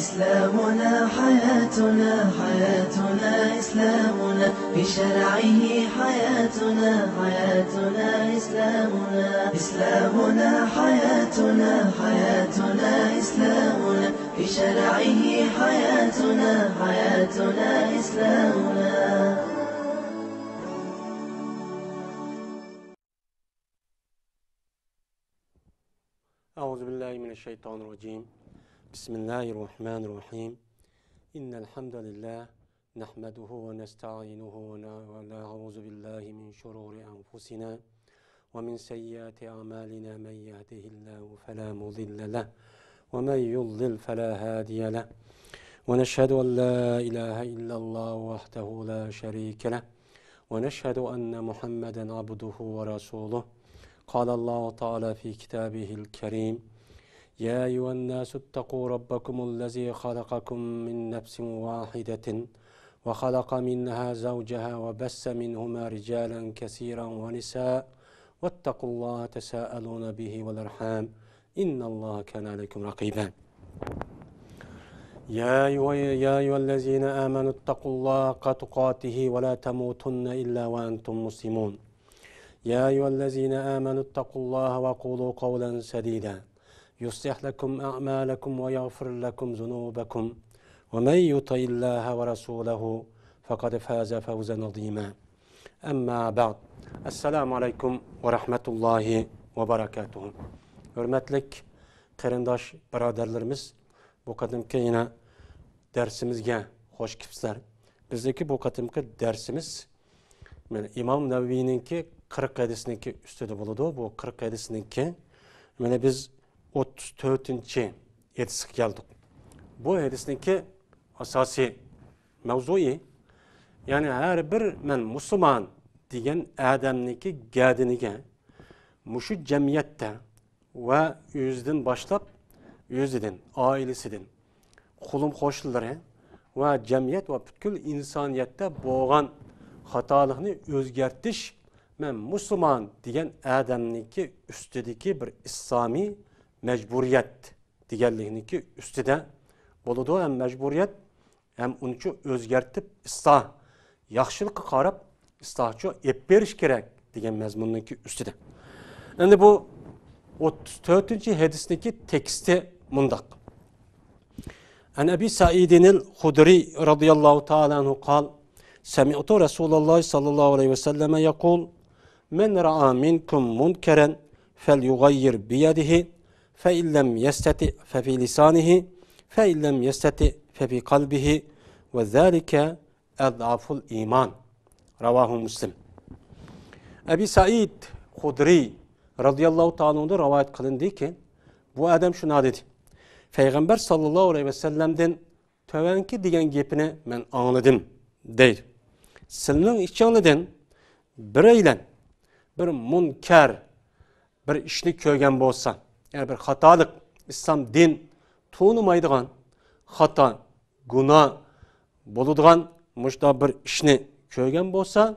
إسلامنا حياتنا حياتنا إسلامنا بشرعه حياتنا حياتنا إسلامنا إسلامنا حياتنا حياتنا إسلامنا بشرعه حياتنا حياتنا إسلامنا. أعوذ بالله من الشيطان الرجيم. بسم الله الرحمن الرحيم. إن الحمد لله نحمده ونستعينه ونعوذ بالله من شرور أنفسنا ومن سيئات أعمالنا. من يهده الله فلا مضل له ومن يضلل فلا هادي له ونشهد أن لا إله إلا الله وحده لا شريك له ونشهد أن محمدا عبده ورسوله. قال الله تعالى في كتابه الكريم: يا أيها الناس اتقوا ربكم الذي خلقكم من نفس واحدة وخلق منها زوجها وبث منهما رجالا كثيرا ونساء واتقوا الله تساءلون به والأرحام إن الله كان عليكم رقيبا. يا أيها الذين آمنوا اتقوا الله حق تقاته ولا تموتن إلا وأنتم مسلمون. يا أيها الذين آمنوا اتقوا الله وقولوا قولا سديدا يصلح لكم أعمالكم ويغفر لكم ذنوبكم ومن يطع الله ورسوله فقد فاز فوزا عظيما. أما بعد. Esselamu Aleyküm ve Rahmetullahi ve Berekatuhu. Hürmetlik qarindosh birodarlarimiz, bu qadimki yine dersimizge hoş kipsizlar. Bizdeki bu qadimki dersimiz İmam Nevevi'ninki 40 hadisiniki üstüde buludu. Bu 40 hadisiniki biz 34. hadisga geldik. Bu hadisiniki asasi mevzui, yani her bir Müslüman degan adamniki gadiniga muşu cemiyette ve yüzden başlap yüzden, ailesinden, kulum koşulları ve cemiyet ve bütün insaniyette boğan hatalıkını özgertiş men Müslüman degan adamniki üstüdeki bir İslami mecburiyet deganliginiki üstüde boludu. Hem mecburiyet hem unchu özgertip ıslah, yaxşılıkka qarab ıslahçı ep beriş gerek degan mazmunniki üstüde. Endi bu 34. hadisdeki teksti mundaq. An Abi Sa'idin el-Hudri radıyallahu ta'ala anhu qal: Semi'tu Resulullah sallallahu aleyhi ve selleme yekul: Men ra'a minkum munkeren felyughayyir biyadihi fe illem yestati fe fi lisanihi fe illem yestati fe fi kalbihi ve zâlike ed'aful iman. Ravahu Müslim. Ebi Said Hudri radıyallahu ta'ala'nda rivayet kılındı ki bu adam şuna dedi: Peygamber sallallahu aleyhi ve sellem'den tövenki degan gepini men anladım deydi. Sizning içinizden bireylen bir munker bir ishni ko'rgan bo'lsa, yani bir xatolik, islom din to'nimaydigan xato, gunoh bo'ladigan mushta bir ishni ko'rgan bo'lsa,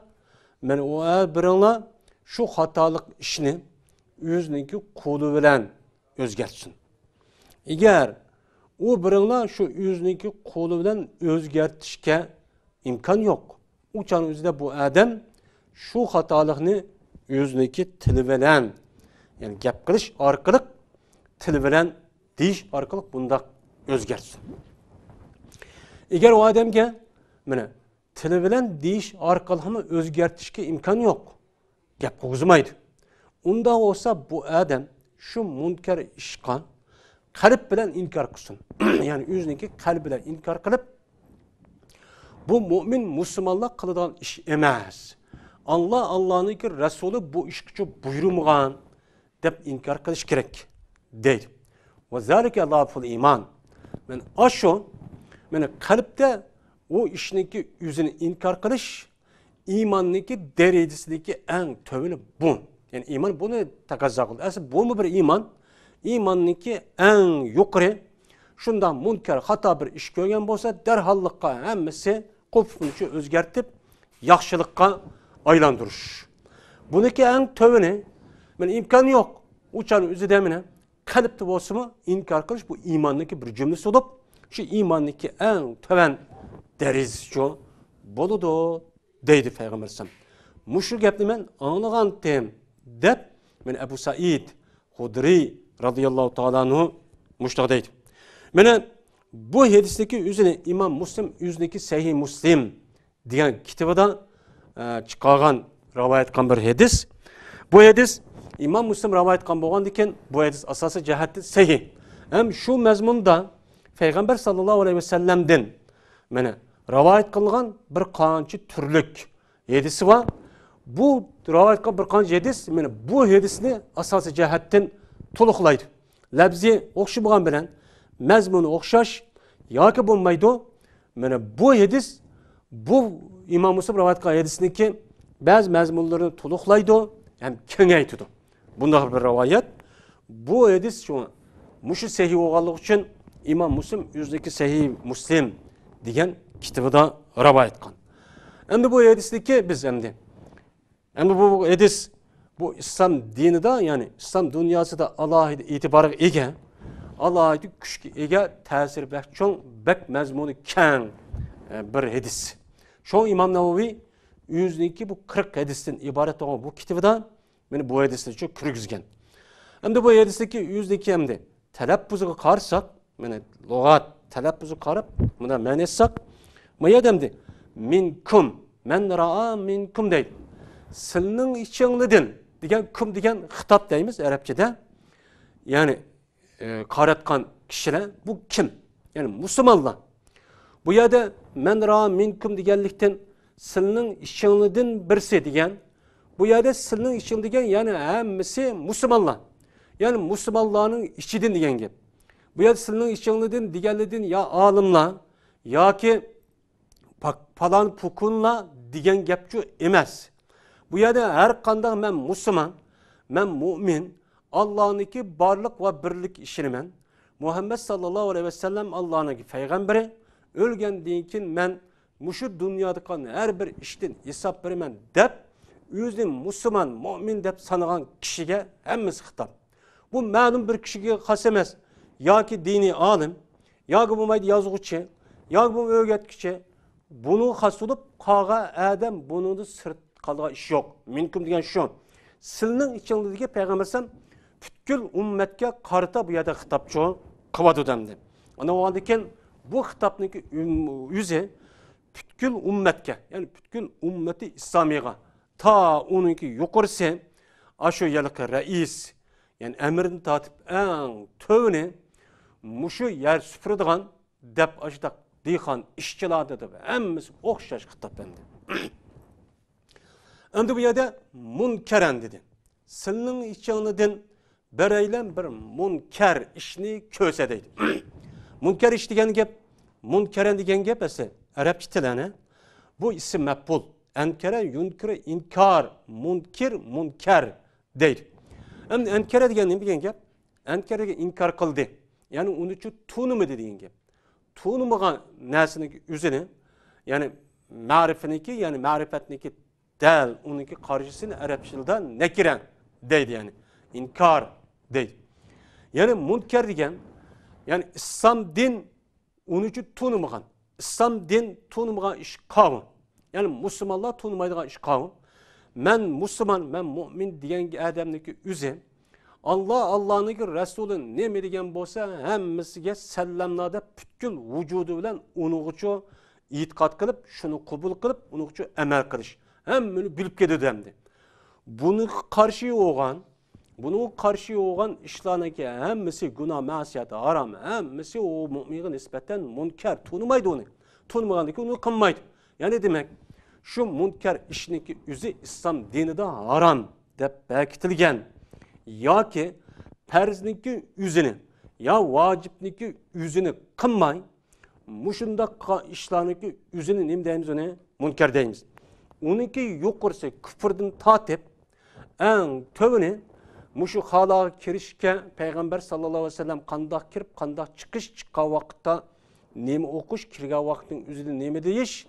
men u biringlar shu xatolik ishni o'ziniki qo'li bilan o'zgartsin. Agar u biringlar shu o'ziniki qo'li bilan o'zgartishga imkon yo'q, uçan o'zida bu adam şu hatalıkni o'ziniki tili bilan, yani gap qilish orqali, tili bilan deyish orqali bundaq o'zgartsin. Agar u odamga mana tili bilan deyish orqali ham o'zgartishga imkon yo'q, gap qo'zmaydi. Unda olsa bu odam shu munkar ishqa qalb bilan inkor qilsin. Yani o'ziniki qalb bilan inkor qilib, bu mümin Müslümanlar kılıdan iş emas. Allah'nınki Resulü bu iş için buyurmagan deb inkar qilish kerak deydi. Ve zalike laful iman. Men aşo, men qalbda o işniki yüzünü inkar qilish imanniki derecesindeki en tövünü bu. Yani iman bunu takazza qildi. Aslında bu mu bir iman? İmanniki en yukarı, şundan munkar hata bir iş ko'rgan bo'lsa, derhallıkka hammasi qulfini o'zgartib, yaxshilikqa aylandırış. Buniki en tövünü, men imkan yok. Uçan özü demine, qalbda bo'lsa inkar qilish bu imanniki bir cümlesi olup, Şu imanniki en töven deriz şu. Boludu deydi Peygamber sallam. Muşu gepni men anlagan tem dep men Ebu Said Hudri radıyallahu ta'ala anhu muştaq deydi. Mene bu hadisteki üzerine İmam Müslim yüzdeki Sahih Müslim diyen kitabında çıkargan rivayet kan bir hadis. Bu hadis İmam Müslim rivayet kan bolgan diken bu hadis asası cihati sahih. Hem şu mezmunda Peygamber sallallahu aleyhi ve sellem'den mene rivayet kılgan bir qancha türlük hadisi var. Bu rivayet kılgan bir qancha hadis mene bu hadisni asası cihatdan tuluqlaydı. Labzi o'xshi bo'lgan bilan mazmuni o'xshash yoki bo'lmaydi. Mana bu hadis bu İmam Müslim rivayet qilgan hadisniki ba'zi mazmunlarini to'liqlaydi ham kengaytirdi. Bunday bir rivayet. Bu hadis shu mushu sahih bo'lganligi uchun İmam Müslim yüzdeki Sahih Müslim degan kitobida rivayet qilgan. Endi bu hadisniki biz endi bu hadis bu İslam dinida yani İslam dünyasida alohida e'tiborga ega, alohida kuchga ega, ta'sir bak cho'ng, bak mazmuni keng bir hadis. Şu İmam Navaviy yüzdeki bu 40 hadisden ibaret olan bu kitabida meni bu hadisni çok kirgizgan. Endi bu hadisdeki yüzdeki hamda talaffuziga qarasak, meni lug'at talaffuziga qarab, buna ma'no etsak, bu yerda minkum, men ra'a minkum deydi. Sizning ichingizdan degan kim degan xitob deymiz arabchada. Ya'ni qaratgan kishilar bu kim? Ya'ni musulmonlar. Bu yerda men ra minkum deganlikdan sizning ichingizdan birsi degan. Bu yerda sizning iching degan ya'ni hammasi musulmonlar. Ya'ni musulmonlarning ichidan degan gap. Bu yerda sizning ichingizdan deganlikdan ya olimlar yoki falan pukunlar degan gapchu emas. Bu yerda har qanday men musulmon, men mu'min, Allah'niki barlık ve birlik işini Muhammed sallallahu aleyhi ve sellem Allah'niki peygamberi ölgendiğin kin men muşu dünyada kan her bir işten hesap verimen dep özün Müslüman, mümin dep sanılan kişiye hemmesi hitap. Bu ma'lum bir kişiye has emas. Ya ki dini alim, ya ki bu maydı yazgıçı, ya ki bu öğretkiçi bunu has olup kağa adam bunu da sırt kaldığı iş yok. Minkum diyen şu. Silinin içindeki peygambersen Bütkül ümmetke qarta bu yerda xitapçı qıvadı demdi. Ana oğandayken bu xitapniki yüze bütkül ümmetke, yani bütkül ümmeti İslamiga ta onunki yuqorisi aşu yılıqı reis, yani emirini tatip en tövni muşu yer süpürdiğen dep aşıdak deyxan işçiladı da emmisi oxşaş xitap demdi. Endi bu yerda munkeren dedi. Silinin içiniden bir eylem bir munker işini köse deydi. Munker iş degen gep, munkeren degen gep ise Arapça tilane bu isim mef'ul. Enkere, yunkire, inkar, munkir, munker deydi. Enkere degen ne degen gep? Enkere inkar kıldı. Yani onun için tunumu dediğin gep. Tunumuğa nesini üzerine yani marifiniki yani marifetniki del onunki karşısını Arapçıldan nekiren deydi yani. İnkar deydi. Yani munker degen yani İslam din onun için tunumuğan. İslam din tunumuğan iş kavun. Yani Müslümanlar tunumaydıgan iş kavun. Men Müslüman, men mümin diyen adamniki üze Allah'niki Resulün ne degen bolsa hemmisiga sallamlarda bütkül vücudu bilen unuğuçu itiqat kılıp, şunu kubul kılıp, unuğuçu emel kılış. Hemmini bilip kedi demdi. Bunu karşı olan işlerindeki hemmisi günah, masiyet, haram, hemmisi o müminin nispeten münker, tunumaydı onu. Tunumayandaki onu kınmaydı. Yani demek, şu münker işindeki yüzü İslam dinide haram deyip belirtilgen. Ya ki perzniki yüzünü, ya vacipniki yüzünü kınmay, muşunda işlerindeki yüzünü ne deyimiz onu? Münker deyimiz. Onunki yukarısı küfürden tatip, en tövünü, muşu halağa kirişke Peygamber sallallahu aleyhi ve sellem kandak kirip, kandak çıkka vakitta nemi okuş, kirga vakitin üzerinde nemi deyiş,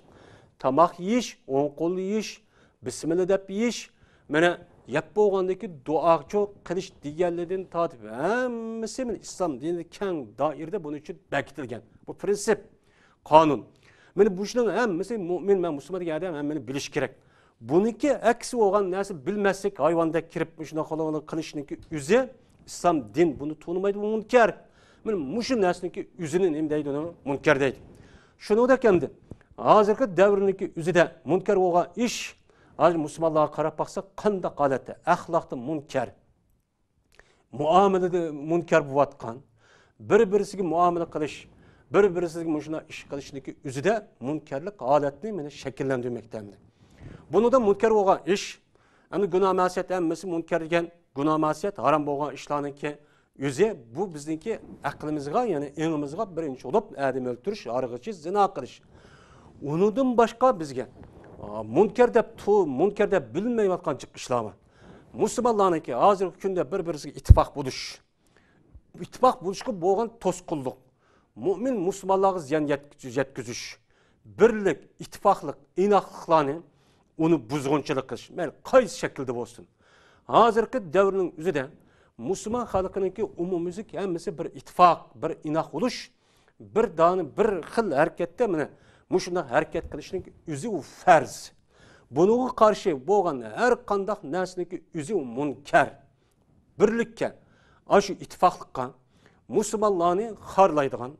tamak yiyiş, on kolu yiyiş, bismillah deyip yiyiş, mene yap bo'lgandaki duocho qilish deganlardan tortib hammasi islom dinida keng doirada buning uchun bekitilgan. Bu prinsip, qonun. Mana bu ishning hammasi mo'min va musulmon degan odam hammani bilish kerak. Buniki aksi bo'lgan narsa bilmaslik, hayvonda kirib shuna xoloni qilishniki o'zi islom din buni to'nimaydi, bu munkar. Mana mushu narsaniki o'zini nima deydi, uni munkar deydi. Shuningda endi hozirgi davrniki o'zida munkar bo'lgan ish, hozir musulmonlarga qarab baksak qanday holatda, axloqda munkar, muomalada munkar bo'layotgan, bir-birisiga muomala qilish, bir-birisiga shuna ish qilishniki o'zida munkarlik holatni meni shakllantirmoqda. Bunida munkar bo'lgan ish, endi gunoh ma'siyat hammasi munkar degan gunoh ma'siyat harom bo'lgan ishlarniki o'zi bu bizniki aqlimizga, ya'ni engimizga birinchi bo'lib adam o'ldirish, arg'ichish, zina qilish. Unidan boshqa bizga munkar deb bilmayotgan ishlar bor. Musulmonlarniki hozirgi kunda bir-birisiga ittifoq bo'lish. İttifaq bo'lishga bo'lgan to'sqinlik. Mu'min musulmonlarga ziyon yetkazish, birlik, ittifoqlik, inoqliklarni uni buzg'unchilik qilish. Mayli qaysi shaklda bo'lsin. Hozirgi davrning o'zida musulmon xalqininki umumiylik hammasi bir ittifoq, bir inoq bo'lish, bir doni bir xil harakatda mana mushunday harakat qilishning o'zi u farz. Bunga qarshi bo'lgan har qanday narsaniki o'zi munkar. Birlikka, shu ittifoqlikqa musulmonlarni xorlaydigan,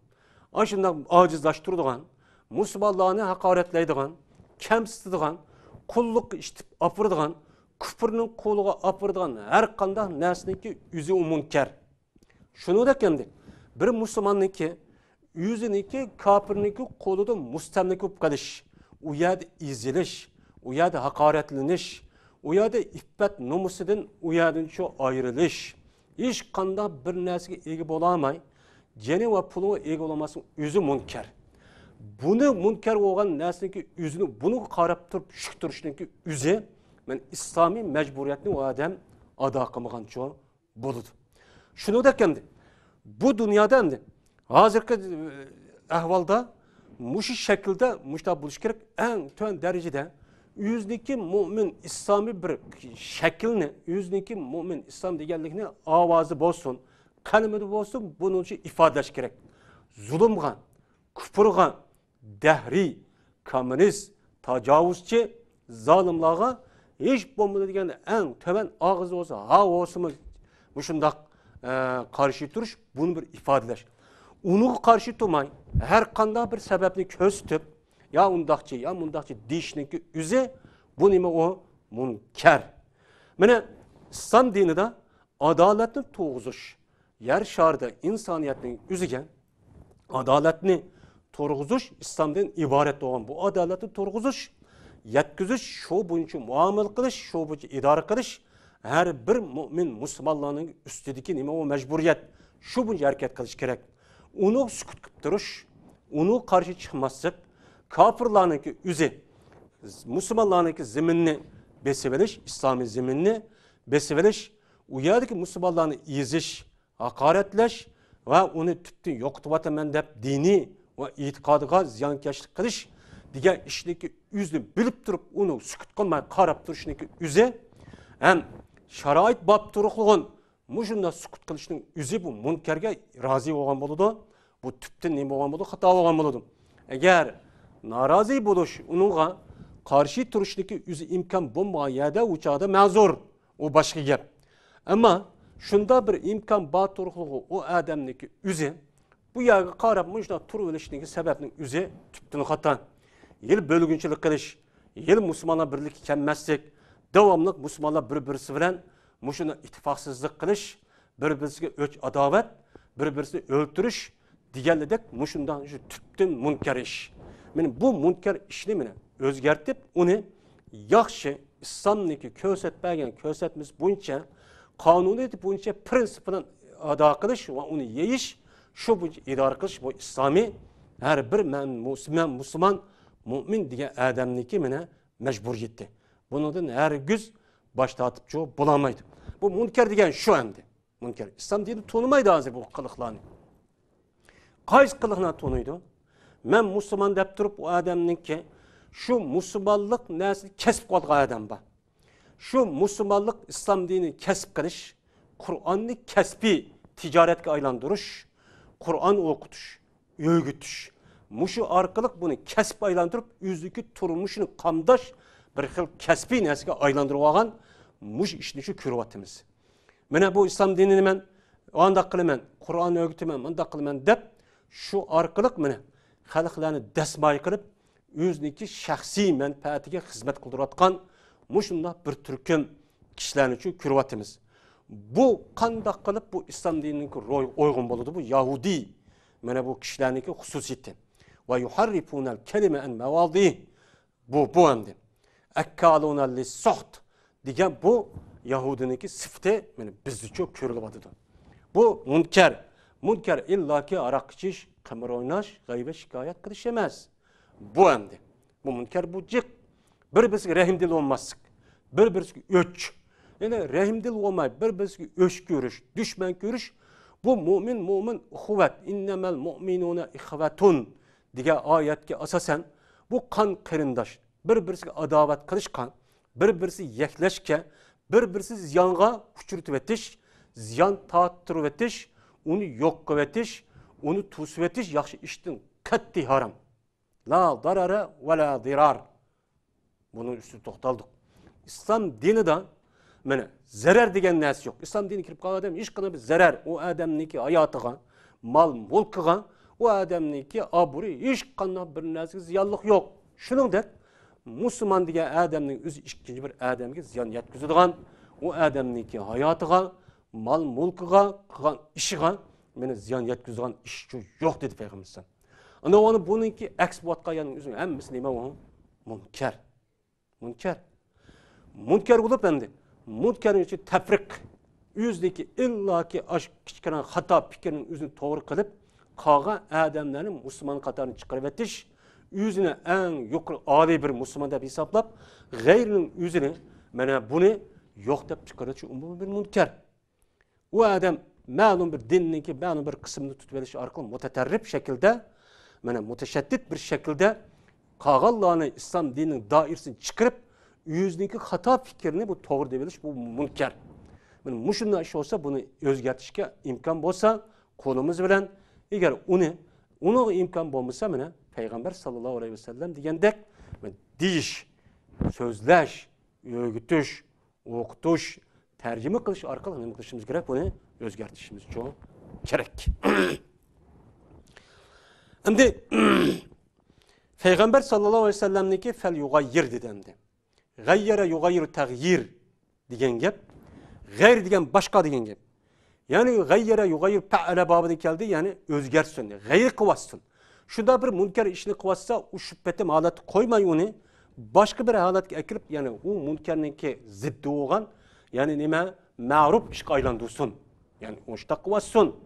shunday ojizlashtiradigan, musulmonlarni haqoratlaydigan, kamsitadigan, qulluq ishtib opiradigan, kufrning qo'liga opiradigan har qanday narsaniki o'zi munkar. Shuningdek endi bir musulmonniki o'ziniki kofirniki qo'lida mustamlik bo'lib qolish, u yerda ezilish, u yerda haqoratlanish, u yerda iffat nomusidan u yerdan shu ayrilish, hech qanday bir narsaga ega bo'la olmay, jani va puli ega bo'lmasning o'zi munkar. Buni munkar bo'lgan narsaniki o'zini buni qarab turib shuk turishniki o'zi men islomiy majburiyatni u odam ado qilmagancha bo'ladi. Shuningdek endi bu dunyoda endi hozirgi ahvolda mush shaklda mushta bo'lish kerak, eng to'g'ri darajada o'ziniki mo'min islomiy bir shaklni, o'ziniki mo'min islom deganlikni ovozi bo'lsin, qalbida bo'lsin, buni uchun ifodalash kerak. Zulmga, kufrga, dahriy, kommunist, tajovuzchi, zolimlarga hech bo'lmaydigan eng to'g'ri og'iz bo'lsa, ha bo'lsin, shundoq qarshi turish, buni bir ifodalash. Uni qarshi turmay, har qanday bir sababni ko'rsatib, ya undaqchi, ya mundaqchi deyishniki o'zi bu nima o munkar. Mana islom dinida adolatni to'g'zish, yer sharida insoniyatning o'ziga adolatni to'g'zish islomdan iborat bo'lgan. Bu adolatni to'g'zish, yetkazish, shu bo'yicha muomala qilish, shu bo'yicha idora qilish har bir mo'min musulmonlarning ustidagi nima o majburiyat, shu bo'yicha harakat qilish kerak. Uni sukut qilib turish, uni qarshi chiqmaslik, kofirlarniki o'zi musulmonlarniki zaminni besib olish, islomiy zaminni besib olish, u yerdagi musulmonlarni ezish, haqoratlash va uni tubdan yo'qotyapman deb diniy va e'tiqodiga ziyonkashlik qilish degan ishniki o'zini bilib turib, uni sukut qilmay qarab turishniki o'zi ham sharoit bo'lib turgan mushunda sukut qilishning o'zi bu munkarga rozi bo'lgan bo'ladi. Bu tubdan nima bo'lgan bo'ladi? Xato bo'lgan bo'ladi. Agar norozi bo'lish, uningga qarshi turishniki o'zi imkon bo'lmagan yerda u chog'da ma'zur, u boshqa gap. Ammo shunda bir imkon bor turg'u u odamniki o'zi bu yerga qarab shunday turib olishniki sababning o'zi tubdan xato. Yil bo'lgunchilik qilish, yil musulmonlar birlikka kelmaslik, davomli musulmonlar bir-birisi bilan mushuni ittifoqsizlik qilish, bir-birisiga o'ch adovat, bir-birisini o'ldirish deganidek mushundan shu tubdan munkar ish. Meni bu munkar ishni meni o'zgartib, uni yaxshi islomniki ko'rsatmagan ko'rsatmasi bo'yicha, qonuniyat bo'yicha prinsip bilan ado qilish va uni yeyish, shu bo'yicha idora qilish bu islomiy har bir musulmon mu'min degan odamniki meni majburiyati. Bundan hargiz bosh tortib bo'lmaydi. Bu munkar degan shu endi. Munkar. İslam dini tanımaydı hozir bu qiliqlarni. Qaysi qiliqni tanıydı? Men musulmon deb turib u odamninki shu musulmonlik narsani kasb qilgan odam bor. Şu Müslümanlık, İslam dinini kesip kılış, Kur'an'ı kesbi ticaretke aylandırış, Kur'an okutuş, öğütüş. Muşu arkalık bunu kesip aylandırıp, yüzdeki turmuşunu kamdaş bir xil kesbi nesike aylandırıp ağan muş işini şu kürvatimiz. Mene bu İslam dinini men, o anda kılımen, Kur'an öğütümen, anda kılımen dep, şu arkalık mene, xalıqlarını desmay kılıp, yüzdeki şahsi menfaatiga hizmet kıldıratkan, muşunda bir türküm kişilerin için kürvatimiz. Bu kandak kılıp bu İslam dininin uygun boludu, bu Yahudi, mene bu kişilerin hususiyeti. Ve yuharrifunel kelime en mevadi, bu emdi. Ekkaluna lissuht, diyen bu Yahudinin sıfatı bizde çok körülübadıdır. Bu münker. Münker illaki arak içiş, kamera oynaş, gaybe şikayet kılış emez. Bu emdi. Bu münker bu cık. Bir-birisi rehimdil olmazsık. Bir-birisi öç. Yani rehimdil olmay, bir-birisi öç görüş, düşman görüş. Bu mümin uhuvvet. İnnemel mu'minuna ihvetun diye ayetke asasen bu kan kırındaş. Bir-birisi adavet kılışkan, bir-birisi yekleşke, bir-birisi ziyanga uçurutu vetiş, ziyan taattırı vetiş, onu yok vetiş, onu tusu vetiş, yakşı iştin katti haram. La darara ve la dirar. Bunun üstü toxtaldık. İslam dini de zarar degen nesi yok. İslam dini kirip kalan adam iş kana bir zarar o adamniki hayatıga, mal mulkıga, o adamniki aburi iş kana bir nesi ziyallık yok. Şunun der, Müslüman degen adamның öz ikinci bir adamga ziyan yetkizadigan, o adamniki hayatıga, mal mulkıga, kılgan işiga ziyan yetkizadigan iş yok dedi Peygamber. Ana onu bununki aks boğatqayanın üzüm hemmisi nime o? Münker. Münker. Münker olup endi. Münkerin için tefrik. Yüzdeki illaki aşk kiçkenen hata fikirinin üzünü doğru kılıp, kağa adamların Müslüman katarını çıkarıp etiş, yüzüne en yukarı âli bir Müslüman da hesaplap, gayrinin yüzüne bunu yok deyip çıkarıcı umumi bir münker. O adam ma'lum bir dinninki, ma'lum bir kısmını tutup arkalı muteterrip şekilde, müteşeddit bir şekilde Kağallarını İslam dininin dairesini çıkarıp yüzdeki hata fikrini bu doğru deviliş, bu münker. Muşunla iş olsa bunu özgertişke imkan olsa kolumuz bilen eğer onu imkan bulmasa Peygamber sallallahu aleyhi ve sellem diyendek diyiş, sözleş, öğütüş, okutuş, tercüme kılış arkalı ne kılışımız gerek, bunu özgertişimiz çok gerek. Şimdi Peygamber sallallahu aleyhi ve sellem'deki fel yugayyir dedendi. Gayyere yugayyir tağyir diyen gep, gayr diyen başka diyen gep. Yani gayyere yugayyir pe'ale babı geldi yani özgersin, gayr kıvassın. Şurada bir münker işini kıvassa o şüphetim halatı koymay onu, başka bir halat ekirip yani o münkerninki ziddi oğan, yani nime ma'ruf iş aylandursun. Yani o işte kıvassın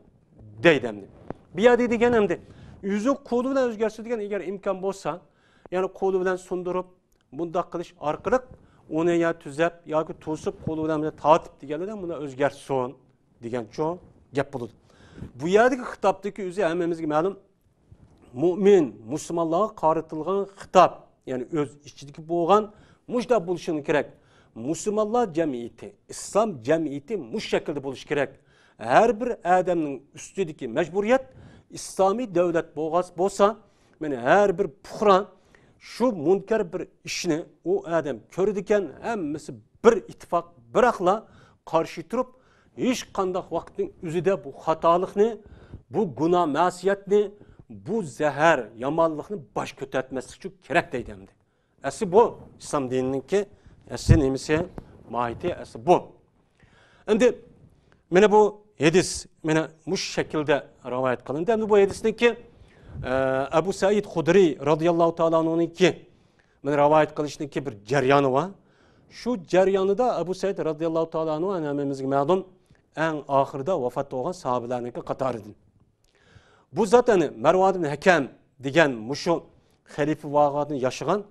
deydemdi. Bir adı diyen hem de. Yüzü kolu bilen özgersi degen eğer imkan bolsa, yani kolu bilen sundurup, bunda kılış arkalık, onu ya tüzep, ya ki tusup, kolu bilen taatip digenlerden buna özgersin degen çoğu gep buludu. Bu yerdeki hitaptaki yüzü hemmemizge malum, mümin, Müslümanlığa qarıtılgan hitap, yani öz içindeki boğan, muşda buluşunu gerek. Müslümanlar cemiyeti, İslam cemiyeti muş şekilde buluş gerek. Her bir adamın üstündeki mecburiyet, İslami devlet boğaz bolsa, her bir puhran şu münker bir işini o adam körüdiken hemmesi bir ittifak bırakla karşı durup hiç kandak vaktin üzüde bu hatalıkını, bu günah masiyetini, bu zehir yamanlıkını baş kötü etmesi için gerek deydemdi. Esi bu İslam dininin ki esi nemisi mahiyeti esi bu. Şimdi bu hadis muş şekilde rivayet kılındı. Hem bu hadisinde ki Ebu Said Hudri radıyallahu ta'ala onun ki rivayet kılışındaki bir ceryanı var. Şu ceryanı da Ebu Said radıyallahu ta'ala onun ememizge malum en ahırda vefat olan sahabelerinin katarıdır. Bu zaten Mervan ibn Hakem degen muşu halife vagadını yaşayan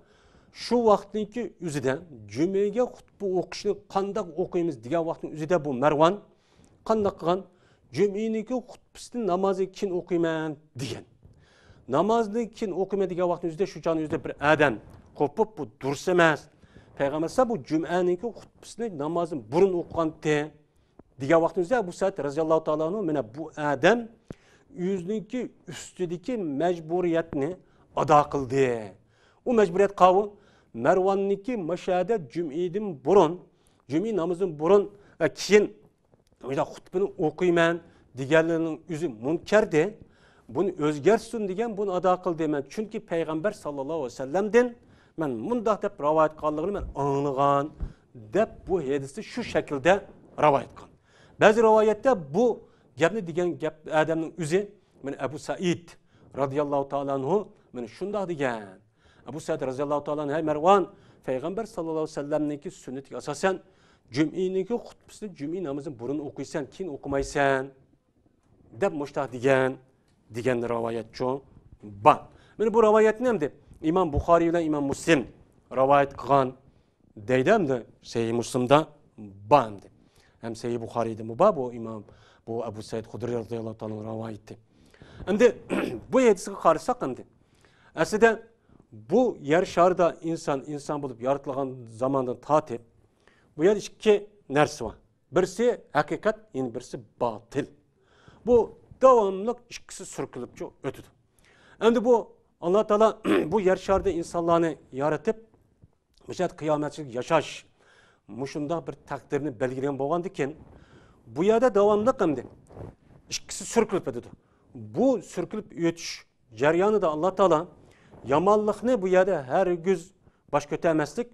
şu vaktinki üzüden cümleye hutbu okuşunu kandak okuyumuz degen vaktin üzüde bu Mervan kandak kılan cümleniki hutbisini namazı kin okuyman diyen. Namazını kin okuyman degen vaktin üzüde şu canı üzüde bir adam kopup bu dursamaz. Peygamber ise bu cüm'aninki hutbesini namazın burun okuğandı. Diğer vaktimizde bu saat razıyallahu ta'ala anhu bu adam yüzünki üstüdeki mecburiyetini ada kıldı. O mecburiyet kavu Mervan'niki meşahadet cüm'idin burun, cüm'i namazın burun ve kiyin hutbeni okuyman diğerlerinin yüzü münkerdi. Bunu özgersin diyen bunu ada kıldı men. Çünkü Peygamber sallallahu aleyhi ve sellem'den men mundaq dep ravayet kaldığını men anlıgan dep bu hadisi şu şekilde ravayet kıldı. Bazı rivayette bu gapni degan gap adamning o'zi men Abu Said radhiyallohu ta'ala anhu men shunday degan. Abu Said radhiyallohu ta'ala anhu Marwan Peygamber sallallahu aleyhi ve sellem'ninki sünnetiga asosan cüm'iniki hutbesini cüm'i namazın burun okuysan, keyin okumaysan deb mushtaq degan rivayet chu bor. Men bu rivayetni ham deb İmam Buxoriy bilan İmam Muslim rivayet qilgan deydi Sahih Muslimda bor. Hem Sahih Buxoriyda muba bu imam bu Abu Said Hudri radıyallahu ta'ala rivayeti. Endi bu hadisga qarasak endi aslida bu yer şarda insan bulup yaratılgan zamandan tatip bu yer iki narsa var. Birisi hakikat, yani birisi batıl. Bu devamlı ikisi sürkülüp ötüdü. Endi bu Allah Teala bu yer şarda insanlarını yaratıp müşahit kıyametçilik yaşaş muşunda bir takdirini belgilegen bolgandiken bu yerde devamlı kımdı. İkisi sürkülüp ötüdü. Bu sürkülüp ötüş jaryanı da Allah Teala yamanlıkını bu yerde her güz baş kötemezlik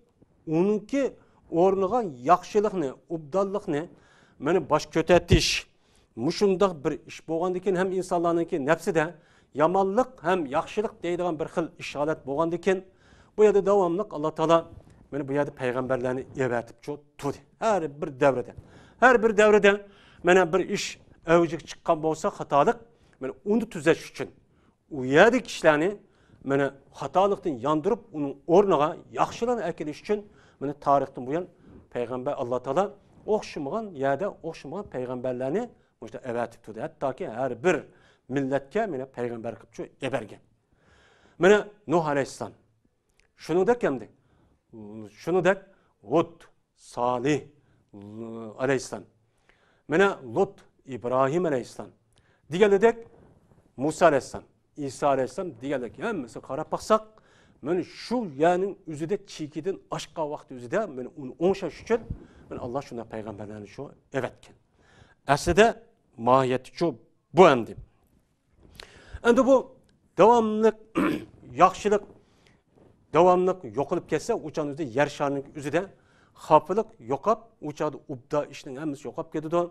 onunki ornuğa yaxşılıkını, ubdallıkını meni baş kötetiş muşunda bir iş bolgandiken hem insanlarınki nefsi de yamanlık hem yaxşılık deydiğen bir xil işaret bolgandiken bu yerde devamlı Allah Teala meni bu yerde peygamberlerini evetip tutdu. Her bir devrede meni bir iş evcik çıkan bolsa hatalık meni onu tüzeş için o yerdeki kişilerini meni hatalıktan yandırıp onun ornuğa yaxşılığını ekiliş için meni tarihten bu yan peygamber Allah Teala oxşamagan yerde oxşamagan peygamberlerini işte evetip tutdu. Hatta ki her bir milletke meni peygamber kılıp ebergen. Meni Nuh Aleyhisselam şunu da kemdi. Şunu da Hud, Salih Aleyhisselam. Meni Lut, İbrahim Aleyhisselam. Diğerledek Musa Aleyhisselam, İsa Aleyhisselam diğerledek. Hemmesi qarap baksak, meni şu yerinin üzüde çiğkidin aşka vakti üzüde meni onu onşaş için meni Allah şuna peygamberlerini şu evetken. Aslında mahiyeti şu bu endi. Endi bu devamlı yaxşılık devamlı yok olup kesse uçağın üzerinde yer şarının üzerinde hafılık yokap uçağda ubda işinin hemmesi yokap gidiyor.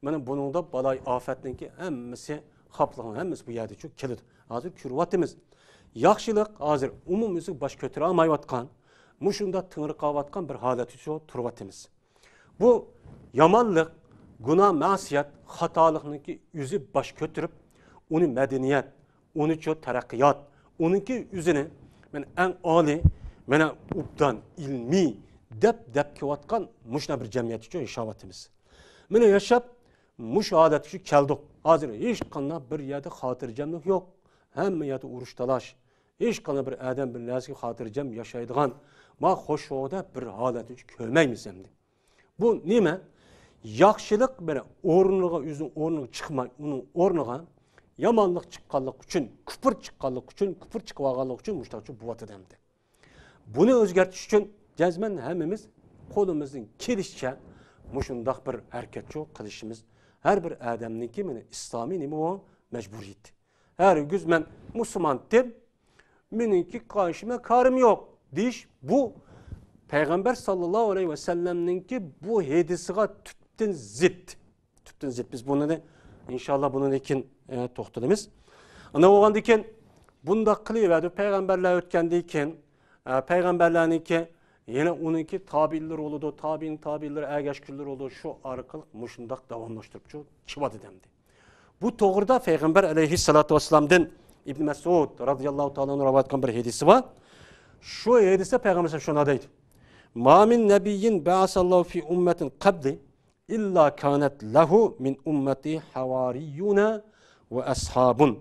Benim bunun da balay afetninki hemmesi hafılığın hemmesi bu yerde çok kilidi. Hazır kürvatimiz. Yaxşılık hazır umumimizi baş kötüre almayvatkan, muşunda tınırı kavatkan bir haleti şu turvatimiz. Bu yamanlık, günah, masiyet, hatalıkınki yüzü baş kötürüp, onu medeniyet, onu çok terakkiyat, onunki yüzünü men en ali, mena ubdan, ilmi, dep kivatkan muşna bir cemiyeti çok inşavatimiz. Mena yaşap, muş adeti şu keldik. Hazır hiç kanına bir yerde hatırcamlık yok. Hem yerde uruş talaş. Hiç kanına bir adam bir lazım hatırcam yaşaydıgan. Ma hoş oda bir haleti şu kölmeymiz hem de. Bu nime? Yaxşılık böyle ornuğa yüzün ornuğa çıkmay, onun ornuğa yamanlık çıkkanlık için, küfür çıkkanlık için, küfür çıkvaganlık için müştakçı bu vatıda hem de. Bunu özgertiş için cezmen hemimiz kolumuzun kilişçe muşundak bir hareketçi kılışımız. Her bir adamınki meni İslami nimi o mecburiyeti. Her güz men Müslüman dem, meninki karşıma karım yok. Diş bu Peygamber sallallahu aleyhi ve sellem'ninki bu hadisiga tüpten zit. Tüpten zit. Biz bunu da inşallah bunun için toxtalımız. Ana oğan diken bunda kılıverdi peygamberler ötkendiyken peygamberlerinki yine onunki tabiiller oldu, tabiinler ergeşküller oldu. Şu arkalık muşundak davamlaştırıp şu çıvadı demdi. Bu doğruda Peygamber aleyhissalatu vesselam'dan İbn Mesud radıyallahu ta'ala'nın rivayet eden bir hadisi var. Şu hadiste Peygamber şuna deydi. Ma min nebiyyin ba'asallahu fi ummetin qabli illa kanet lehu min ummeti havariyyuna ve ashabun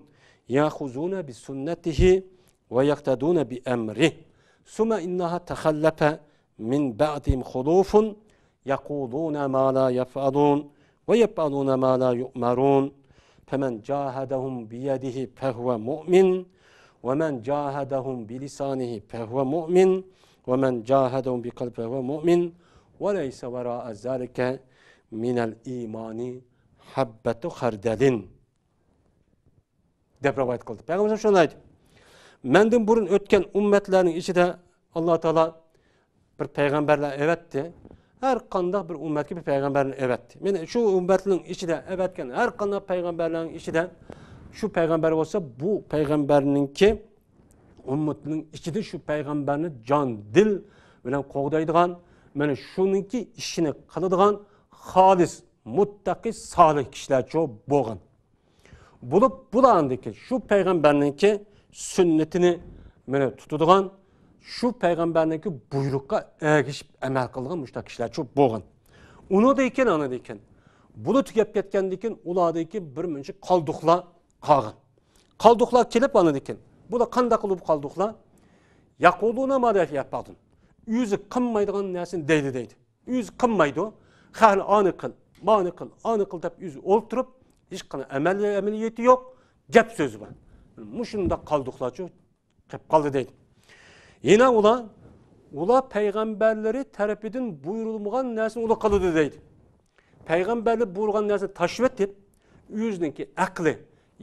ya'khuzuna bi sunnetihi ve yaktaduna bi emrih. Suma innaha tehallafe min ba'dihim khulufun yaquluna ma la yef'alun ve yef'aluna ma la yu'marun. Femen cahadahum biyedihi fehuve mu'min ve men cahadahum bilisanihi fehuve mu'min ve men cahadahum biqalbi fehuve mu'min ve leyse vera'a zalike minel imani habbetu hardelin deb rivoyat qildi. Payg'ambar shuni aytdi. Mendan burun o'tgan ummatlarning ichida Alloh taolo bir payg'ambarlar evatdi. Her qanday bir ummatga bir payg'ambarni evatdi. Meni shu ummatning ichida evatgan har qanday payg'ambarlarning ichida shu payg'ambar bo'lsa, bu payg'ambarningki ummatning ichida shu payg'ambarni jon dil bilan qo'g'daydigan, mana shuningki ishini qiladigan xolis, muttaqi, solih kishilar cho'p bo'lgan. Bularniki shu payg'ambarningki sunnatini mana tutadigan, shu payg'ambarningki buyruqqa ergishib amal qilgan mushtaq kishilar cho'p bo'lgan. Uni ekan. Buni tugab ketgandan ulardagi bir muncha qolduqlar qolgan. Qolduqlar kelib ekan. Bular qanday qilib qolduqlar? Yaquluna ma yaf'alun. O'zi qilmaydigan narsani deydi. O'zi qilmaydi. Hal ani qil, mani qil deb o'zi o'ltirib, hech qanday amaliyati yo'q, gap so'zi bor. Mushunda qolduqlarcha qilib qoldi deydi. Yine ular peygamberleri tarafidan buyurulmagan narsani ular qiladi deydi. Peygamberler buyurgan narsani tashib etib, o'zininki aqli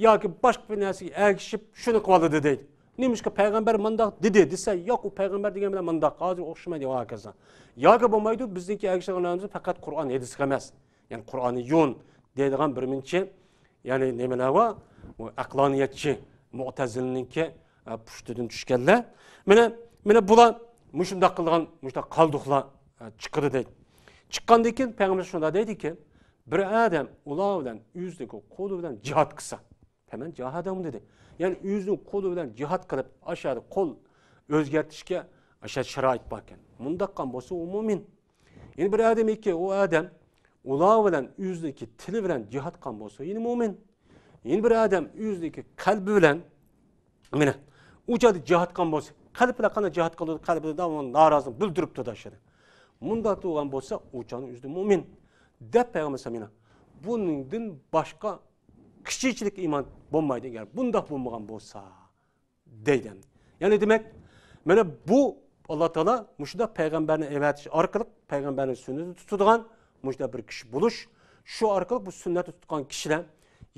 yoki boshqa bir narsaga ergishib shuni qiladi deydi. Nemishqa payg'ambar mandaq dedi desa, yo'q, u payg'ambar degan bilan mandaq hozir o'xshamaydi hokazo. Yoki bo'lmaydi, bizniki ergishganlarimiz faqat Qur'on hadis emas. Ya'ni Qur'oni yo'n deydigan birminchi, ya'ni nimalar va aqloniyatchi mu'tazilninki pushtidan tushganlar. Mana bular mushundaq qilgan, mushundaq qolduqlar chiqdi deydi. Chiqqandan keyin payg'ambar shunda deydiki, bir odam ular bilan o'zining qo'li bilan jihad qilsa, hemen jihadam dedi. Yani o'zining qo'li bilan jihad qilib, aşağıda qo'l o'zgartirishga aşağı sharoit bor ekan. Mundaqqa bo'lsa u mu'min. Ya'ni bir odamki u odam ular bilan o'zining tili bilan jihad qilgan bo'lsa, ya'ni mu'min. Ya'ni bir odam o'zining qalbi bilan mana uçadı jihad qilgan bo'lsa, qalb bilan qana jihad qiladi, qalbida davomli norozilik bildirib turadi aşağıda. Mundaq turgan bo'lsa, uçanın o'zi mu'min. Deb payg'ambar sallallohu buningdan boshqa kichikchilik iymon bo'lmaydi agar bundaq bo'lmagan bo'lsa deydi. Ya'ni demak, mana bu Alloh taolo mushunda payg'ambarni evatish orqali payg'ambarning sunnatini tutadigan mushunda bir kishi bo'lish, shu orqali bu sunnatni tutgan kishilar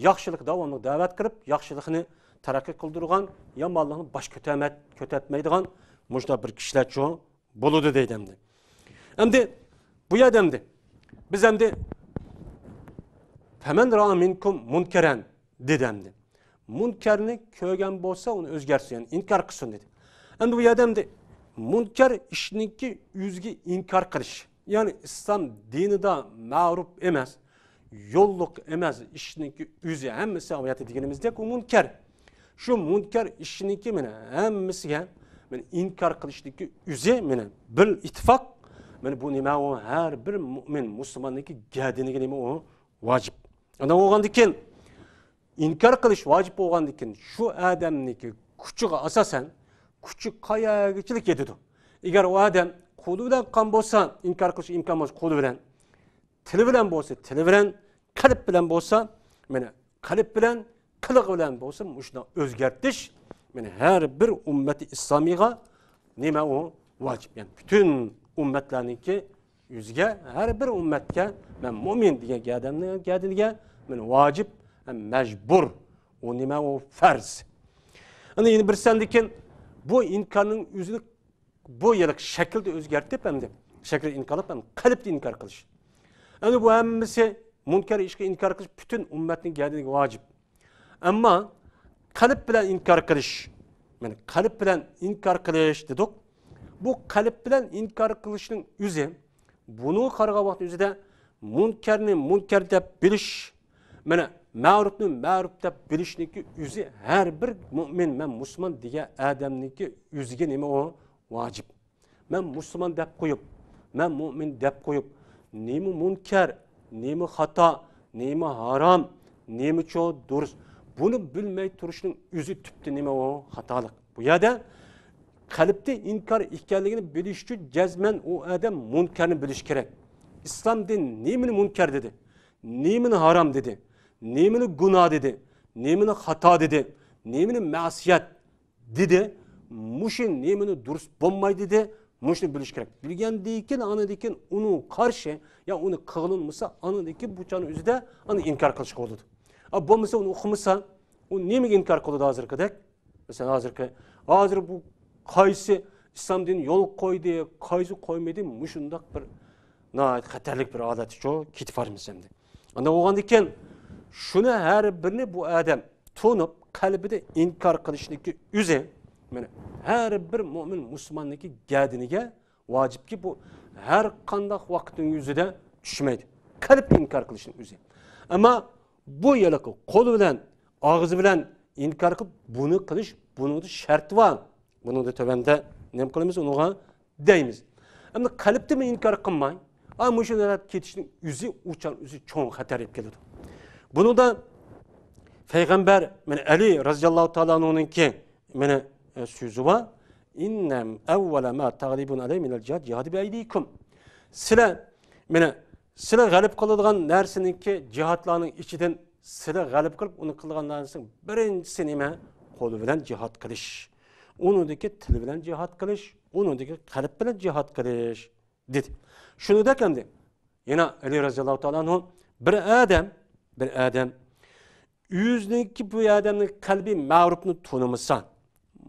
yaxshilik davomli da'vat qilib, yaxshilikni taraqqiy qildirgan, yomonlikni bosh ko'tarmaydigan mushunda bir kishilar cho'ng bo'ladi deydi. Endi bu yerda biz endi Femen ra'a minkum munkeren dedemdi. Munkerni ko'rgan bo'lsa, uni o'zgarsin, yani inkar qilsin dedi. Endi bu yerda munker ishninki o'ziga inkar qilish. Ya'ni islom dinida ma'ruf emas, yo'lliq emas ishninki o'zi hammasi oyati deganimizdek u munker. Shu munker ishninki mana hammasiga men inkar qilishniki o'zi mana bir ittifoq. Mana bu nima u har bir mu'min musulmonniki gadiniga nima u vojib. Ana bo'lgandan keyin inkar qilish vojib bo'lgandan keyin shu odamniki kuchiga asosan kuchi qayoqchilik yetadi. Agar u odam qo'li bilan qilgan bo'lsa, inkar qilish imkon bo'lsa qo'li bilan, tili bilan bo'lsa, tili bilan, qalb bilan bo'lsa, mana qalb bilan, qilig bilan bo'lsa, shuni o'zgartirish mana har bir ummati islomiga nima u vojib. Ya'ni bütün ummatlarniki yüzge her bir ummatga men mu'min degan odamning gadiniga men vojib, mecbur, o nima o farz. Ana endi bir sandikin bu inkarning o'zini bu yillik shaklda o'zgartirib hamda shakl inkor qilib ham qalbda inkor qilish. Ana bu hammasi munkar ishga inkor qilish bütün ummatning gadiniga vojib. Ammo qalb bilan inkor qilish, men qalb bilan inkor qilish dedik. Bu qalb bilan inkor qilishning o'zi bunu qaragan vaqt o'zida munkarni munkar deb bilish, mana ma'rufni ma'ruf deb bilishniki o'zi har bir mu'min, men musulmon degan odamniki o'ziga nima o vojib. Men musulmon deb qo'yib, men mu'min deb qo'yib, nima munkar, nima xato, nima harom, nima cho durust, buni bilmay turishning o'zi tupti nima o xatolik. Bu yerda qalbda inkar ekanligini bilish uchun jazman u odam munkarni bilish kerak. Islom din nemini munkar dedi, nemini harom dedi, nemini gunoh dedi, nemini xato dedi, nemini ma'siyat dedi, mushu nemini durust bo'lmaydi dedi, mushuni bilish kerak. Bilgandan keyin anadan uni qarshi ya uni qilınmasa anadan keyin bu chani o'zida ani inkor qilish bo'ladi. Bo'lmasa uni o'qimasa u nemaga inkor qiladi hozirgidek? Mesela hozir bu qaysi islom dini yo'l qo'ydi, qaysi qo'ymaydi, mushundaq bir nəhayət xatarlik bir adat şu ketib varmız endi. Anda o'g'andan keyin shuni har birini bu odam to'nib qalbida inkor qilishniki o'zi mana har bir mo'min musulmonniki gadiniga vojibki bu har qanday vaqtning yuzida tushmaydi. Qalb inkor qilishning o'zi. Ammo bu yiliqi qo'li bilan, og'izi bilan inkor qilib buni qilish, buning sharti bor. Buning da tövbende ne qilamiz unuğa deymiz. Ammo qalbda mi inkor qilmay, ama shunday ketishning o'zi uchun o'zi cho'ng xatar etib keladi. Buni da Peygamber mana Ali roziyallohu taolo anhuninki mana so'zi bor. Innam awwala ma taghlibun alay min al-jihad jihad bi aydikum. Sizlar mana sizlar g'alib qiladigan narsaniki jihadlarning ichidan sizlar g'alib qilib uni qilgan narsaning birinchisi nima? Qo'l bilan jihad qilish. Unudaki til bilan jihad qilish, unudaki qalb bilan jihad qilish dedi. Shuni da endi. Yana Ali roziyallohu taolo anhu bir odam o'ziniki bu odamning qalbi ma'rufni tunimasa,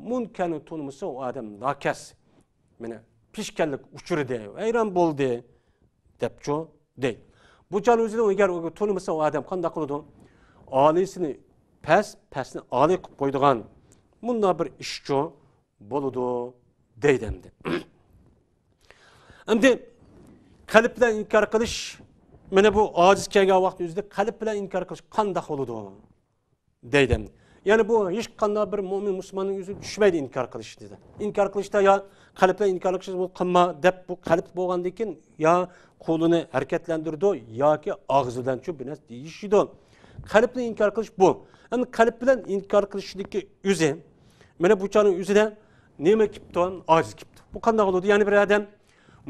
munkarni tunimasa o odam nakas. Mana pishkanlik uchirdi, hayron bo'ldi debcho dey. Bu chal o'zida agar tunimasa o odam qanday qiladi? Alisini pasni ali qilib qo'ydigan bunda bir ishchi bo'ladi deydi endi. Endi qalb bilan inkor qilish, mana bu ojiz kelgan vaqt o'zida qalb bilan inkor qilish qanday bo'ladi deydi endi. Ya'ni bu hech qanday bir mo'min musulmonning o'zi tushmaydi inkor qilish dedi. Inkor qilishda ya qalb bilan inkor qilish bu qilma deb bu qalb bo'lgandan keyin ya qo'lini harakatlantirdi yoki og'iz bilan shu bir narsa deyishdi. Qalb bilan inkor qilish bu. Endi qalb bilan inkor qilishniki o'zi mana bu chaning o'zida nima kipton, ojiz kipti. Bu qanday bo'ladi? Ya'ni bir odam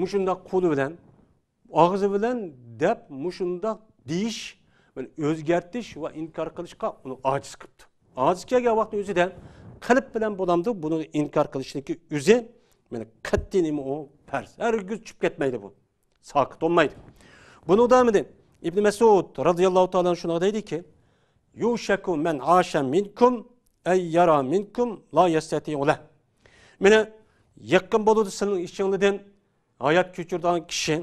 mushunda qo'li bilan, og'izi bilan deb mushunda deyish, o'zgartish va inkor qilishga uni ojiz qilibdi. Ojiz kelgan vaqt o'zida qalb bilan bo'lamdi, buni inkor qilishniki o'zi mana qat'iy nima u farz. Hargiz tushib ketmaydi bu. Soqit bo'lmaydi. Buni udamidi İbn Mesud radıyallahu ta'ala şuna dedi ki: "Yushaku men asha minkum ay yara minkum la yastati'u lah." Mana yaqin bo'ladi sizning ishingizdan hayot kechirgan kishi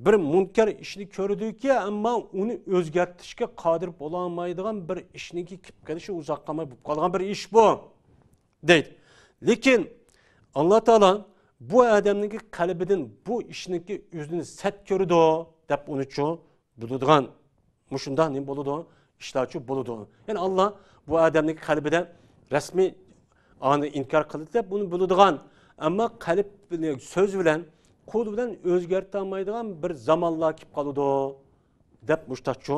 bir munkar ishni ko'rdiki, ammo uni o'zgartirishga qodir bo'la olmaydigan bir ishniki kelib kelishi uzoq qolmay bo'lib qolgan bir ish bu deydi. Lekin Alloh taolo bu odamning qalbidan bu ishniki o'zini sat ko'rdi deb uni uchun buludgan, mushunda ne buludu, iştaçı buludu. Yani Allah bu adamın kalbide resmi anı inkar kılıdı, bunu buludgan. Ama kalp söz bilen, kul bilen özgertamaydıgan bir zamanla kip kalıdı, dep muştaçı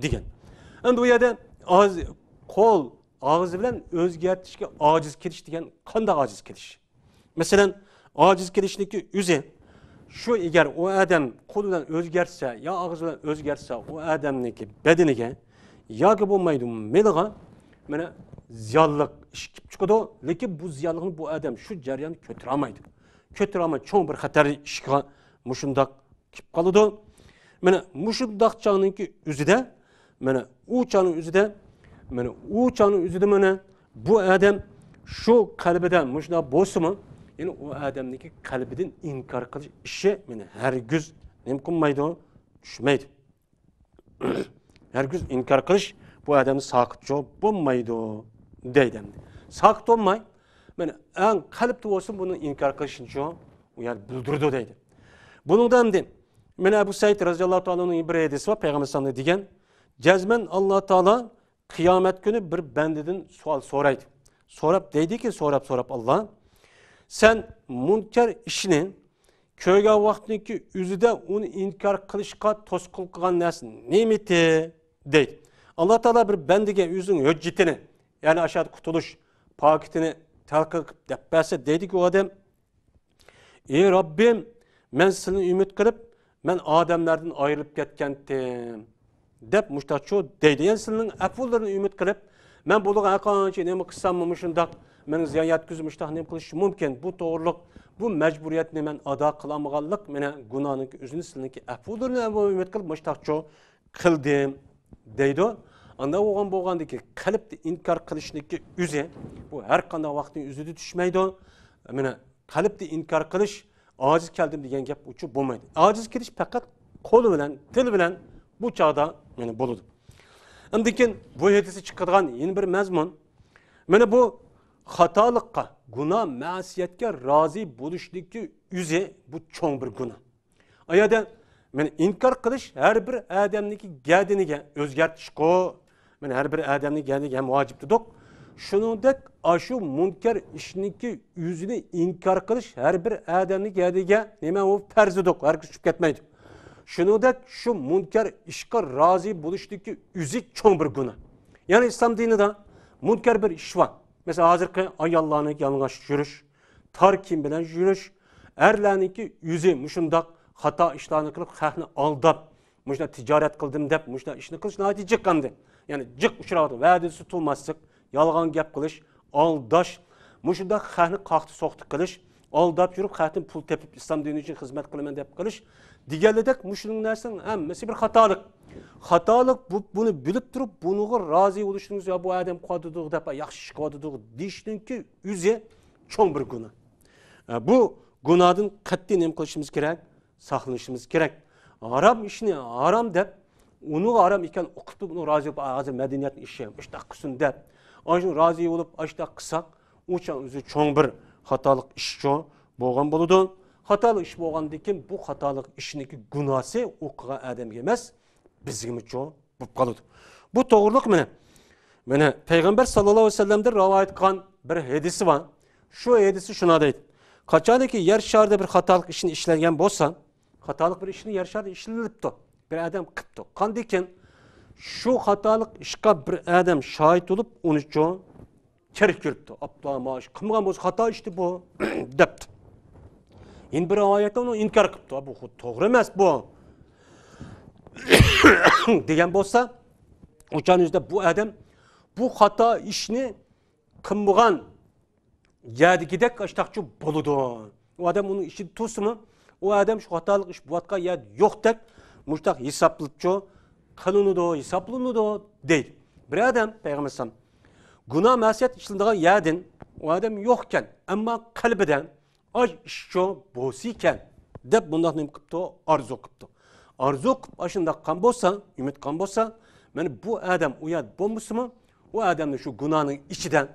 digen. Yani bu yerde kol, ağız bilen özgertişke aciz keliş digen, kanda aciz keliş. Mesela aciz kelişindeki üze, şu eğer o adam kolundan özgerse ya ağzından özgerse o adamniki bedeniga yoki bo'lmaydi meliga mana ziyonliq ish kelib chiqadi, lekin bu ziyonlikni bu odam shu jarayonni ko'tara olmaydi. Ko'tara olmay cho'ng bir xatar ishga mushundoq kelib qoladi. Mana mushundoq chog'ninki o'zida mana u chog'ning o'zida mana bu odam shu qalbidan mushundoq bo'lsa-mi, yani o adamdaki kalbiden inkar kılış işi yani hergiz mümkün maydı, düşmeydi. Hergiz inkar kılış bu adamın sakıtçı olmaydı deydi. Sakıt olmay, yani en kalpte olsun bunun inkar kılışınca yani buldurdu deydi. Bunun da hem de Ebu Said radıyallahu ta'ala'nın bir hadisi var Peygamber sallallahu diyen cezmen Allah Teala kıyamet günü bir bendeden sual soraydı. Sorap deydi ki sorap Allah sen munkar işinin köyge vaktindeki üzüde onu inkar kılışka toskul kılan nesin? Nimeti deydi. Allah Teala bir bendige yüzün hüccetini yani aşağı kutuluş paketini talqin qilib deb bersa deydi-ki o adam, ey Rabbim, men seni ümit qilib, men odamlardan ayrilib ketgandim deb mushtacho deydi. Yani senin afularini ümit qilib, men buluğa qancha nima qilsam shundoq meni ziyon yetkazib mushtaq nima qilish mumkin. Bu to'g'riliq, bu majburiyatni men ado qilamaganlik meni gunohning o'zini sizniki afularini ümit qilib mushtaqcho qildim deydi. Anda bo'lgandiki qalbni inkor qilishniki o'zi bu har qanday vaqtning o'zida tushmaydi. Mana qalbni inkor qilish aciz keldim degan gap uchu bo'lmaydi. Aciz kelish faqat qo'li bilan, til bilan bu chog'da mana bo'ladi. Undan bu hadisda chiqadigan yana bir mazmun mana bu xatolikqa, gunoh, ma'siyatga rozi bo'lishlikka o'zi bu cho'ng bir gunoh. Ayada men inkor qilish har bir odamniki gadiniga o'zgartishqo, men har bir odamning gadiniga ham vojibdir. Shuningdek, shu munkar ishniki o'zini inkor qilish har bir odamning gadiga nima u farzidir, har kim tushib ketmaydi. Shuningdek, shu munkar ishga rozi bo'lishlikka o'zi cho'ng bir gunoh. Ya'ni islom dinida munkar bir ish bor. Mesela hozirgi ayollarning yalang'och yurish, tor kiyim bilan yurish, erlarniki o'zi mushundoq xato ishlarni qilib, xalqni aldab, mushuna tijorat qildim deb, mushuna ishni qilish noyati jiqqandi. Ya'ni jiq uchradi, va'dasi tutmaslik, yolg'on gap qilish, aldash, mushunda xalqni qaqti so'qti qilish, aldab yurib xalqdan pul tepib islom dini uchun xizmat qilaman deb qilish deganidek mushuning narsaning hammasi bir xatolik. Xatolik buni bilib turib, bunga rozi bo'lishingiz yo bu odam qodidiq deb yaxshi ish qodidiq deyishningki o'zi cho'ng bir gunoh. Bu gunohdan qat'iy nima qilishimiz kerak? Saqlanishimiz kerak. Harom ishni harom deb, uni harom ekan o'qib uni rozi bo'lib, hozir madaniyat ishi, ishda qilsin deb, ana rozi bo'lib, ishda qilsak, o'sha o'zi cho'ng bir xatolik ish bo'lgan bo'ladi. Xatolik ish bo'lgandan keyin bu xatolik ishniki gunohi o'qigan odamga emas, bizgimi bo'lib qoladi. Bu to'g'riliq meni. Mana payg'ambar sallallohu alayhi vasallamdan rivoyat qilgan bir hadisi bor. Shu hadisi shuna deydi. Qachonki yer sharida bir xatolik ishni ishlagan bo'lsa, xatolik bir ishni yer sharida ishlanibdi. Bir odam qilibdi. Qanday shu xatolik ishga bir odam shohid bo'lib, uni kerak ko'ribdi. Abdullah qilmagan bo'lsa xato ishdi bu debdi. Endi bir oyatda uni inkor qilibdi. Bu to'g'ri emas bu. degan bo'lsa, o'shaningizda bu odam bu xato ishni qilmagan yadikidek ashtaqchi bo'ladi. U odam uni ishini to'simi, u odam shu xatolik ish bo'layotgan yer yo'qdek mushtaq hisoblabchi qilinadi, hisoblanadi deydi. Bir odam payg'ambar sollallohu gunoh ma'siyat ishlanadigan yerdan u odam yo'q ekan, ammo qalbidan osh ishcho bo'lsa ekan deb bundoq nima qilibdi? Arzu qilibdi. Arzu qilib shundoq qilgan bo'lsa, umid qilgan bo'lsa, mana bu odam u yer bo'lmasimi, u odamni shu gunohning ichidan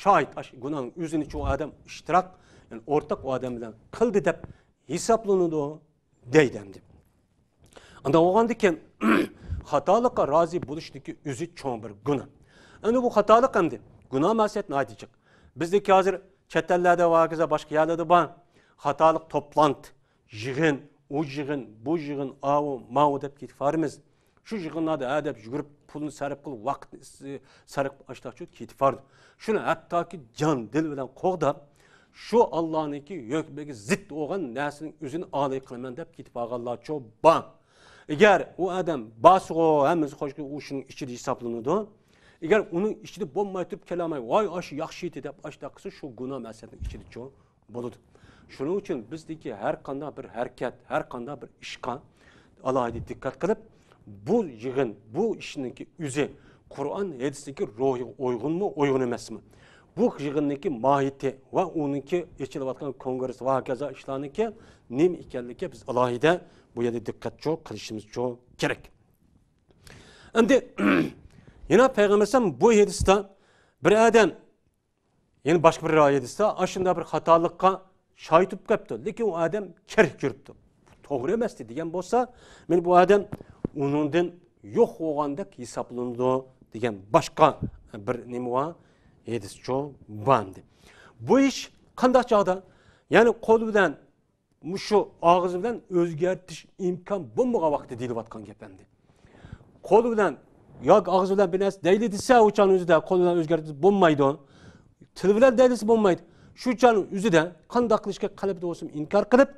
shohid, gunohning o'zini shu odam ishtirok, ya'ni o'rtaq u odam bilan qildi deb hisoblanadi deydi endi. Unda o'g'andan keyin xatolikqa rozi bo'lishniki o'zi cho'ng bir gunoh. Endi bu xatolik endi gunoh ma'siyatni aytacak. Bizdeki hozir chet ellarda va boshqa yerlarda bor xatolik to'planti, yig'in, u yig'in, bu yig'in, avu, mau deb ketfarmiz. Shu yig'inlarda adab yugurib pulni sarf qilib, vaqtni sarf qilib ketib fardi. Shuni hattoki jon dil bilan qo'g'dab, shu Allohniki yo'qbegi zid bo'lgan narsaning o'zini oliy qilaman deb ketib olganlar cho'p bor. Agar u odam bosg'o hammasi xo'shki u shuning ichida hisoblanadi. Agar uning ichida bo'lmay turib kelamay, voy oshi yaxshi edi deb ashta qilsa shu gunoh masalaning ichida cho'p bo'ladi. Shuning uchun bizdagi har qanday bir harakat, har qanday bir ishga alohida diqqat qilib, bu yig'in, bu ishniki o'zi Qur'on hadisdagi ruhiga uyg'unmi, uyg'un emasmi? Bu yig'inniki mohiyati va uniki echilayotgan kongress va hokazo ishlarniki nima ekanligiga biz alohida bu yerda diqqat qilishimiz kerak. Endi yana payg'ambar bu hadisda bir odam, yana boshqa bir hadisda ashunda bir xatolikqa shohid bo'lib qolibdi, lekin u odam kerak ko'ribdi. To'g'ri emas degan bo'lsa, men bu odam uningdan yo'q bo'lgandek hisoblanadi degan boshqa bir nima bor, hadis bandi. Bu ish qanday chog'da? Ya'ni qo'l bilan, shu og'iz bilan o'zgartirish imkon bo'lmagan vaqtda deyilayotgan gap endi. Qo'l bilan yoki og'iz bilan bir narsa deyli desa, o'shan o'zida qo'l bilan o'zgartirish bo'lmaydi. Til bilan daylisi bo'lmaydi. Shu chaning o'zida qanday qilishga qalbida bo'lsin inkor qilib,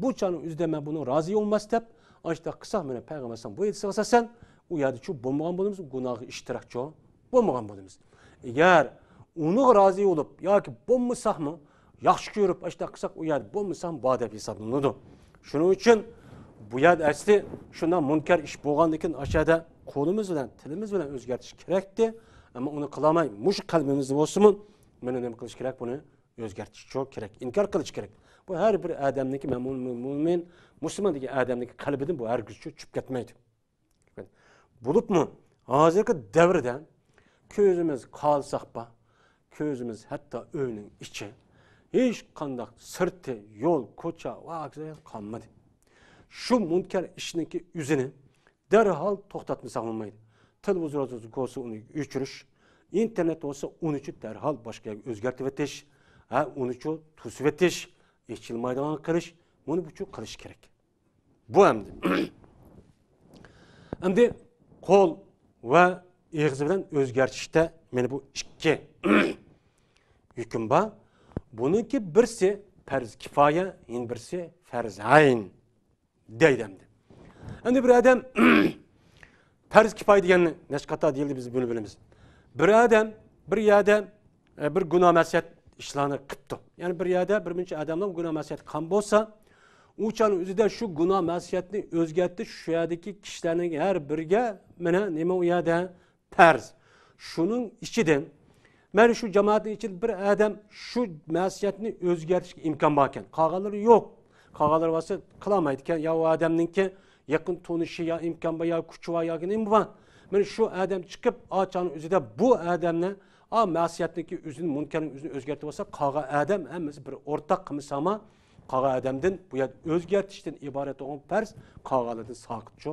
bu chaning o'zida men buni rozi olmas deb, ashta qilsaq meni payg'ambarsan bu yetsa asosan u yerda shu bo'lmagan bo'lamiz, gunohga ishtirokchi bo'lmagan bo'lamiz. Agar uni rozi bo'lib yoki bo'lmasaqmi, yaxshi ko'rib ashta qilsaq u yerda bo'lmasam bu deb hisoblanadi. Shuning uchun bu yerda asli shundan munkar ish bo'lgandan keyin ashada qo'limiz bilan, tilimiz bilan o'zgartirish kerakdi, ammo uni qilmay, mush qalbimizda bo'lsin, meni nima qilish kerak, buni o'zgartirish kerak, inkor qilish kerak. Bu har bir odamniki, mo'min, musulmon degan odamniki qalbidan bu hargiz tushib ketmaydi. Bo'libmi, hozirgi davrda ko'zimiz qalsaqpa, ko'zimiz hatto uyning ichi hech qanday sirti, yo'l, ko'cha va qolmadi. Shu munkar ishniki o'zini darhol to'xtatmasak bo'lmaydi. Televizor bo'lsa uni o'chirish, internet bo'lsa uni darhol boshqa o'zgartirib o'tish, uni to'sib o'tish, echilmaydigan qilish, buni bu qilish kerak. Bu hamdi. Hamdi qo'l va og'iz bilan o'zgartirishda meni bu ikki hukm bor. Buniki birsi farz kifoya, birsi farz ayn deydimdi. Endi bir adam farz kifoya deganni nashqata deyildi, biz buni bilamiz. Bir adam bir yerda bir gunoh masiyat ishlarni qilibdi. Ya'ni bir yerda bir muncha odamlar gunoh masiyat qilgan bo'lsa, uchaning o'zida shu gunoh masiyatni o'zgartirish shu yerdagi kishilarning har biriga mana nima u yerda farz. Shuning ichidan mana shu jamoatning ichida bir odam shu masiyatni o'zgartirishga imkon bor ekan. Qolganlari yo'q. Qolganlari bo'lsa qilolmaydi ekan. Ya u odamningki yaqin tonishi ya imkon bor, ya kuchi bor, yoki nima bor. Mana shu odam chiqib ochaning o'zida bu odamni masiyatniki o'zini munkarning o'zini o'zgartirib olsa, qolgan odam hammasi bir o'rtaq qilmasa, qolgan odamdan bu yer o'zgartirishdan iborat bo'lgan farz qolganlardan soqitchi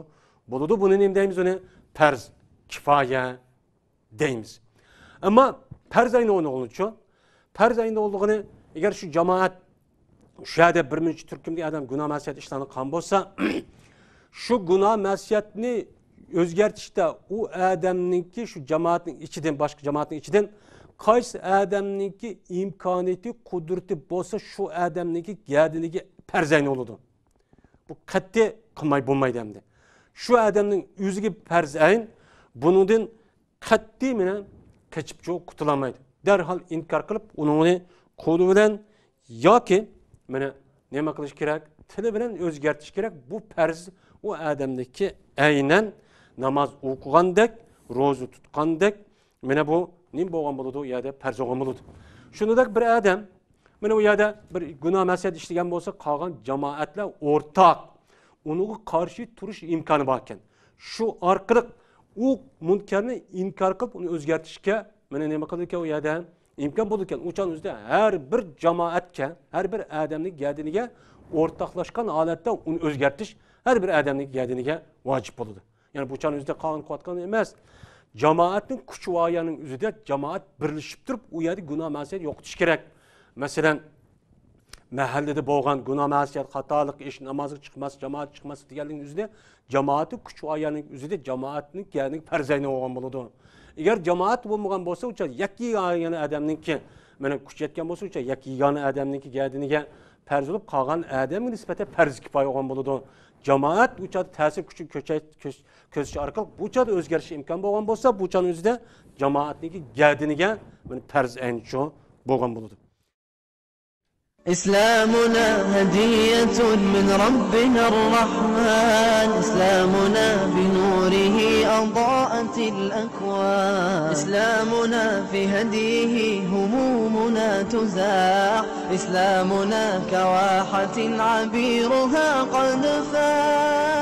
bo'ladi. Buni nima deymiz? Uni farz kifoya deymiz. Ammo farz ayni o'rniga, farz ayni o'rnigini agar shu jamoat shu yerda bir muncha turkumli odam gunoh masiyat ishlarni qilgan bo'lsa, shu gunoh masiyatni o'zgartirishda u odamningki shu jamoatning ichidan, boshqa jamoatning ichidan qaysi odamningki imkoniyati, qudrati bo'lsa, shu odamningki gardiniga farz ayni bo'ladi. Bu qat'iy qilmay bo'lmaydi hamda. Shu odamning o'ziga farz ayn, buningdan qat'iy bilan kechib qutulamaydi. Darhol inkor qilib, uni qo'li bilan yoki mana nima qilish kerak? Tili bilan o'zgartirish kerak. Bu farz u odamniki aynan namoz o'qigandek, ro'za tutgandek, mana bu nim bo'lgan bo'ladi, u yerda farz bo'lgan bo'ladi. Shuningdek bir odam mana u yerda bir gunoh masiyat ishlagan bo'lsa, qolgan jamoatlar o'rtaq unga qarshi turish imkoni bor ekan. Shu orqali u munkarni inkor qilib, uni o'zgartirishga mana nima qildi ekan u yerda imkon bo'ldi ekan. O'shan o'zida har bir jamoatga, har bir odamning gardiniga o'rtoqlashgan holatda uni o'zgartirish har bir odamning gardiniga vojib bo'ladi. Yani bu çanın üzerinde kanun kuatkan emez. Cemaatin kuçuvayanın üzerinde cemaat birleşip durup o yerde günah masiyet yoktuş gerek. Mesela mahallede boğan günah masiyet, hatalık, iş namazı çıkmaz, cemaat çıkması diğerinin üzerinde cemaatin kuçuvayanın üzerinde cemaatinin kendini perzeyni olan buludu. Eğer cemaat bulmadan olsa uçar yaki yani adamın ki benim kuçetken olsa uçar yaki yani adamın ki geldiğine perz olup kalan adamın nispete perz kipayı olan buludu. Cemaat bu çadı tesir küçük közçü arkalık bu çadı özgürlüğü imkan boğan bolsa bu çanın özüde cemaatniki geldiğine ben perz en çok boğan buludu. إسلامنا هدية من ربنا الرحمن إسلامنا بنوره أضاءت الأكوان إسلامنا في هديه همومنا تزاح إسلامنا كواحة عبيرها قد فاح